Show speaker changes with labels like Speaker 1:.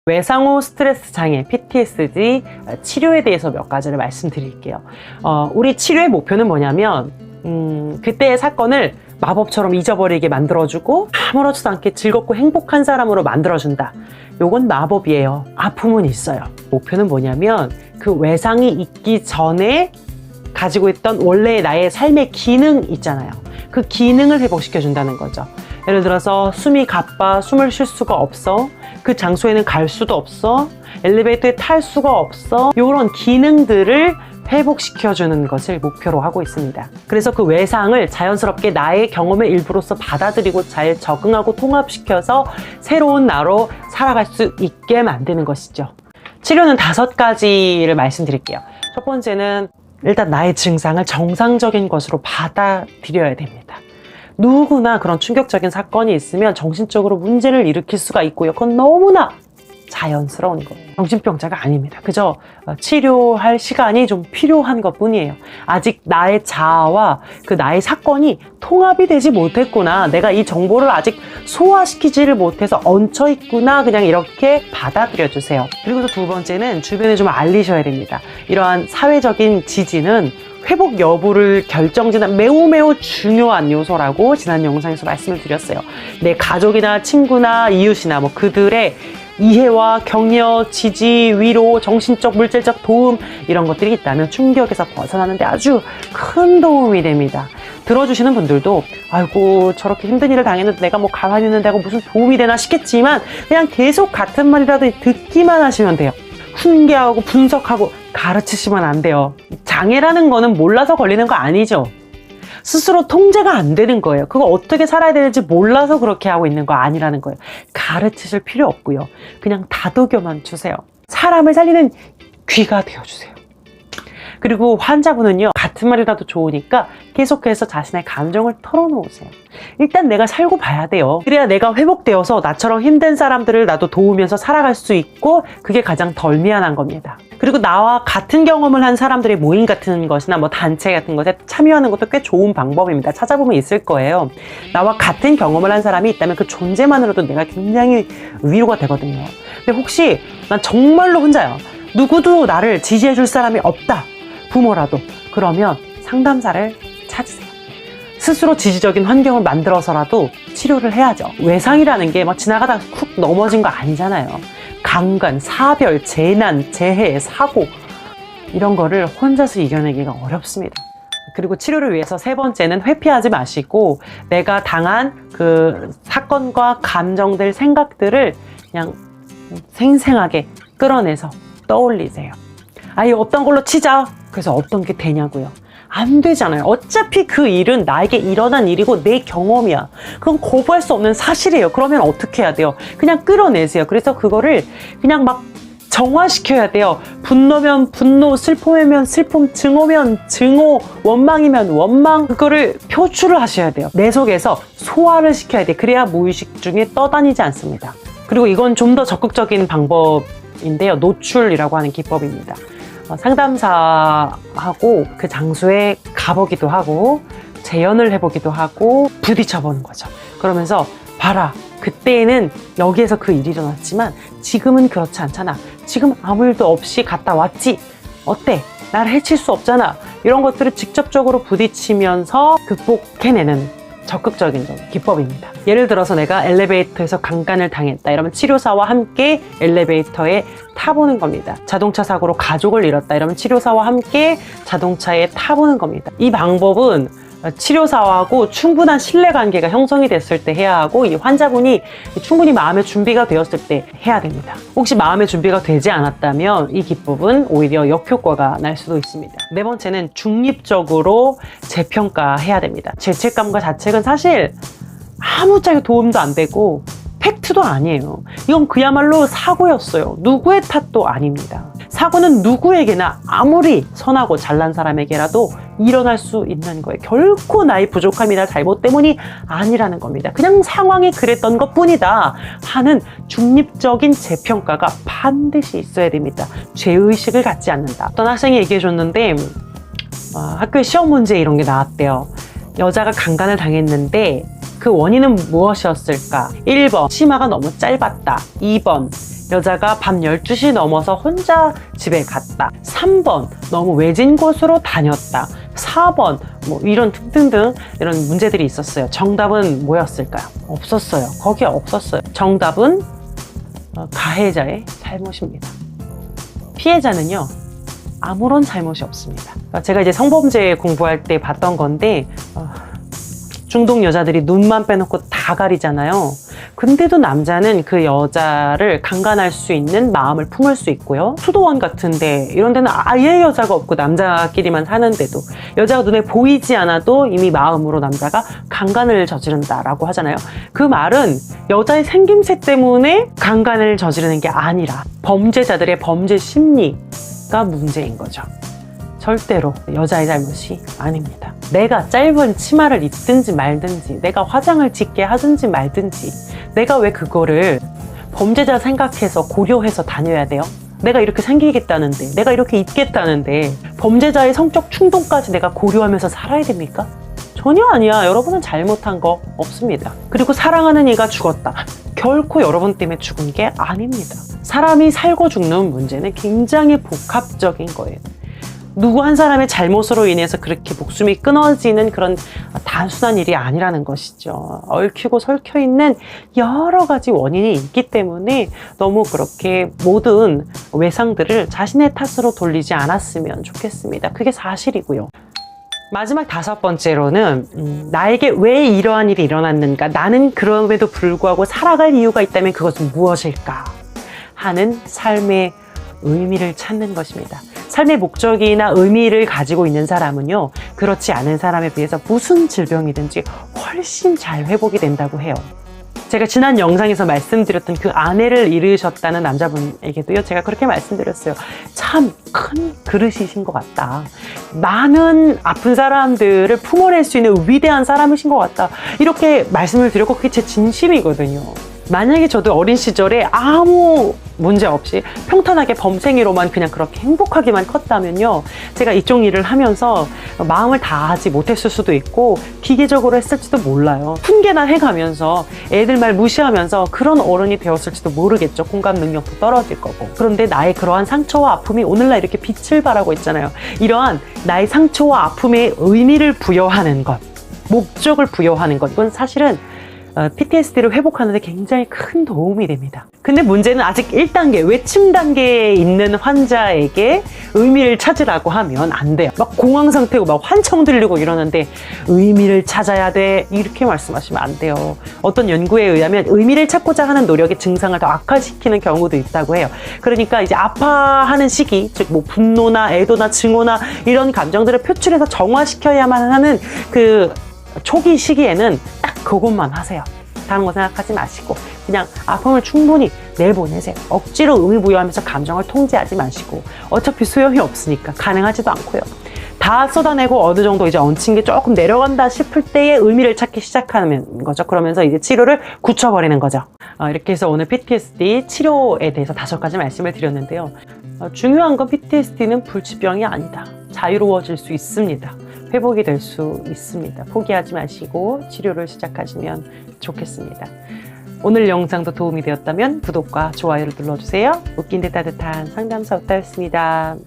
Speaker 1: 외상후 스트레스 장애 PTSD 치료에 대해서 몇 가지를 말씀드릴게요. 우리 치료의 목표는 뭐냐면 그때의 사건을 마법처럼 잊어버리게 만들어주고 아무렇지도 않게 즐겁고 행복한 사람으로 만들어준다. 요건 마법이에요. 아픔은 있어요. 목표는 뭐냐면 그 외상이 있기 전에 가지고 있던 원래의 나의 삶의 기능 있잖아요. 그 기능을 회복시켜준다는 거죠. 예를 들어서 숨이 가빠 숨을 쉴 수가 없어. 그 장소에는 갈 수도 없어. 엘리베이터에 탈 수가 없어. 이런 기능들을 회복시켜주는 것을 목표로 하고 있습니다. 그래서 그 외상을 자연스럽게 나의 경험의 일부로서 받아들이고 잘 적응하고 통합시켜서 새로운 나로 살아갈 수 있게 만드는 것이죠. 치료는 5가지를 말씀드릴게요. 첫 번째는 일단 나의 증상을 정상적인 것으로 받아들여야 됩니다. 누구나 그런 충격적인 사건이 있으면 정신적으로 문제를 일으킬 수가 있고요. 그건 너무나 자연스러운 거예요. 정신병자가 아닙니다. 그저 치료할 시간이 좀 필요한 것 뿐이에요. 아직 나의 자아와 그 나의 사건이 통합이 되지 못했구나. 내가 이 정보를 아직 소화시키지를 못해서 얹혀 있구나. 그냥 이렇게 받아들여 주세요. 그리고 또 2번째는 주변에 좀 알리셔야 됩니다. 이러한 사회적인 지지는 회복 여부를 결정짓는 매우 중요한 요소라고 지난 영상에서 말씀을 드렸어요. 내 가족이나 친구나 이웃이나 뭐 그들의 이해와 격려, 지지, 위로, 정신적, 물질적 도움 이런 것들이 있다면 충격에서 벗어나는데 아주 큰 도움이 됩니다. 들어주시는 분들도 아이고 저렇게 힘든 일을 당했는데 내가 뭐 가만히 있는데 하고 무슨 도움이 되나 싶겠지만 그냥 계속 같은 말이라도 듣기만 하시면 돼요. 훈계하고 분석하고 가르치시면 안 돼요. 장애라는 거는 몰라서 걸리는 거 아니죠. 스스로 통제가 안 되는 거예요. 그거 어떻게 살아야 되는지 몰라서 그렇게 하고 있는 거 아니라는 거예요. 가르치실 필요 없고요. 그냥 다독여만 주세요. 사람을 살리는 귀가 되어주세요. 그리고 환자분은요, 같은 말이라도 좋으니까 계속해서 자신의 감정을 털어놓으세요. 일단 내가 살고 봐야 돼요. 그래야 내가 회복되어서 나처럼 힘든 사람들을 나도 도우면서 살아갈 수 있고 그게 가장 덜 미안한 겁니다. 그리고 나와 같은 경험을 한 사람들의 모임 같은 것이나 뭐 단체 같은 것에 참여하는 것도 꽤 좋은 방법입니다. 찾아보면 있을 거예요. 나와 같은 경험을 한 사람이 있다면 그 존재만으로도 내가 굉장히 위로가 되거든요. 근데 혹시 난 정말로 혼자야. 누구도 나를 지지해줄 사람이 없다. 부모라도. 그러면 상담사를 찾으세요. 스스로 지지적인 환경을 만들어서라도 치료를 해야죠. 외상이라는 게 막 지나가다가 쿡 넘어진 거 아니잖아요. 강간, 사별, 재난, 재해, 사고 이런 거를 혼자서 이겨내기가 어렵습니다. 그리고 치료를 위해서 3번째는 회피하지 마시고 내가 당한 그 사건과 감정들, 생각들을 그냥 생생하게 끌어내서 떠올리세요. 아예 없던 걸로 치자. 그래서 어떤 게 되냐고요. 안 되잖아요. 어차피 그 일은 나에게 일어난 일이고 내 경험이야. 그건 거부할 수 없는 사실이에요. 그러면 어떻게 해야 돼요? 그냥 끌어내세요. 그래서 그거를 그냥 막 정화시켜야 돼요. 분노면 분노, 슬픔이면 슬픔, 증오면 증오, 원망이면 원망. 그거를 표출을 하셔야 돼요. 내 속에서 소화를 시켜야 돼. 그래야 무의식 중에 떠다니지 않습니다. 그리고 이건 좀 더 적극적인 방법인데요. 노출이라고 하는 기법입니다. 상담사하고 그 장소에 가보기도 하고 재연을 해보기도 하고 부딪혀보는 거죠. 그러면서 봐라, 그때는 여기에서 그 일이 일어났지만 지금은 그렇지 않잖아. 지금 아무 일도 없이 갔다 왔지. 어때? 나를 해칠 수 없잖아. 이런 것들을 직접적으로 부딪히면서 극복해내는 적극적인 기법입니다. 예를 들어서 내가 엘리베이터에서 강간을 당했다. 이러면 치료사와 함께 엘리베이터에 타보는 겁니다. 자동차 사고로 가족을 잃었다. 이러면 치료사와 함께 자동차에 타보는 겁니다. 이 방법은 치료사하고 충분한 신뢰관계가 형성이 됐을 때 해야 하고 이 환자분이 충분히 마음의 준비가 되었을 때 해야 됩니다. 혹시 마음의 준비가 되지 않았다면 이 기법은 오히려 역효과가 날 수도 있습니다. 4번째는 중립적으로 재평가해야 됩니다. 죄책감과 자책은 사실 아무짝에 도움도 안 되고 팩트도 아니에요. 이건 그야말로 사고였어요. 누구의 탓도 아닙니다. 사고는 누구에게나 아무리 선하고 잘난 사람에게라도 일어날 수 있는 거예요. 결코 나의 부족함이나 잘못 때문이 아니라는 겁니다. 그냥 상황이 그랬던 것 뿐이다 하는 중립적인 재평가가 반드시 있어야 됩니다. 죄의식을 갖지 않는다. 어떤 학생이 얘기해 줬는데 학교에 시험 문제 이런 게 나왔대요. 여자가 강간을 당했는데 그 원인은 무엇이었을까? 1번 치마가 너무 짧았다. 2번 여자가 밤 12시 넘어서 혼자 집에 갔다. 3번, 너무 외진 곳으로 다녔다. 4번, 뭐 이런 등등등 이런 문제들이 있었어요. 정답은 뭐였을까요? 없었어요. 거기에 없었어요. 정답은 가해자의 잘못입니다. 피해자는요, 아무런 잘못이 없습니다. 제가 이제 성범죄 공부할 때 봤던 건데, 중동 여자들이 눈만 빼놓고 다 가리잖아요. 근데도 남자는 그 여자를 강간할 수 있는 마음을 품을 수 있고요. 수도원 같은데 이런 데는 아예 여자가 없고 남자끼리만 사는데도 여자가 눈에 보이지 않아도 이미 마음으로 남자가 강간을 저지른다라고 하잖아요. 그 말은 여자의 생김새 때문에 강간을 저지르는 게 아니라 범죄자들의 범죄 심리가 문제인 거죠. 절대로 여자의 잘못이 아닙니다. 내가 짧은 치마를 입든지 말든지, 내가 화장을 짙게 하든지 말든지, 내가 왜 그거를 범죄자 생각해서 고려해서 다녀야 돼요? 내가 이렇게 생기겠다는데, 내가 이렇게 입겠다는데 범죄자의 성적 충동까지 내가 고려하면서 살아야 됩니까? 전혀 아니야. 여러분은 잘못한 거 없습니다. 그리고 사랑하는 이가 죽었다. 결코 여러분 때문에 죽은 게 아닙니다. 사람이 살고 죽는 문제는 굉장히 복합적인 거예요. 누구 한 사람의 잘못으로 인해서 그렇게 목숨이 끊어지는 그런 단순한 일이 아니라는 것이죠. 얽히고 설켜 있는 여러 가지 원인이 있기 때문에 너무 그렇게 모든 외상들을 자신의 탓으로 돌리지 않았으면 좋겠습니다. 그게 사실이고요. 마지막 5번째로는 나에게 왜 이러한 일이 일어났는가, 나는 그럼에도 불구하고 살아갈 이유가 있다면 그것은 무엇일까 하는 삶의 의미를 찾는 것입니다. 삶의 목적이나 의미를 가지고 있는 사람은요, 그렇지 않은 사람에 비해서 무슨 질병이든지 훨씬 잘 회복이 된다고 해요. 제가 지난 영상에서 말씀드렸던 그 아내를 잃으셨다는 남자분에게도요, 제가 그렇게 말씀드렸어요. 참 큰 그릇이신 것 같다. 많은 아픈 사람들을 품어낼 수 있는 위대한 사람이신 것 같다. 이렇게 말씀을 드렸고, 그게 제 진심이거든요. 만약에 저도 어린 시절에 아무 문제 없이 평탄하게 범생이로만 그냥 그렇게 행복하게만 컸다면요, 제가 이쪽 일을 하면서 마음을 다하지 못했을 수도 있고 기계적으로 했을지도 몰라요. 훈계나 해가면서 애들 말 무시하면서 그런 어른이 되었을지도 모르겠죠. 공감 능력도 떨어질 거고. 그런데 나의 그러한 상처와 아픔이 오늘날 이렇게 빛을 발하고 있잖아요. 이러한 나의 상처와 아픔에 의미를 부여하는 것, 목적을 부여하는 것, 이건 사실은 PTSD를 회복하는 데 굉장히 큰 도움이 됩니다. 근데 문제는 아직 1단계, 외침 단계에 있는 환자에게 의미를 찾으라고 하면 안 돼요. 막 공황 상태고 막 환청 들리고 이러는데 의미를 찾아야 돼, 이렇게 말씀하시면 안 돼요. 어떤 연구에 의하면 의미를 찾고자 하는 노력이 증상을 더 악화시키는 경우도 있다고 해요. 그러니까 이제 아파하는 시기, 즉 뭐 분노나 애도나 증오나 이런 감정들을 표출해서 정화시켜야만 하는 그 초기 시기에는 딱 그것만 하세요. 다른 거 생각하지 마시고 그냥 아픔을 충분히 내보내세요. 억지로 의미 부여하면서 감정을 통제하지 마시고, 어차피 소용이 없으니까 가능하지도 않고요. 다 쏟아내고 어느 정도 이제 얹힌 게 조금 내려간다 싶을 때에 의미를 찾기 시작하는 거죠. 그러면서 이제 치료를 굳혀버리는 거죠. 이렇게 해서 오늘 PTSD 치료에 대해서 5가지 말씀을 드렸는데요. 중요한 건 PTSD는 불치병이 아니다. 자유로워질 수 있습니다. 회복이 될 수 있습니다. 포기하지 마시고 치료를 시작하시면 좋겠습니다. 오늘 영상도 도움이 되었다면 구독과 좋아요를 눌러주세요. 웃긴 듯 따뜻한 상담사 옥타였습니다.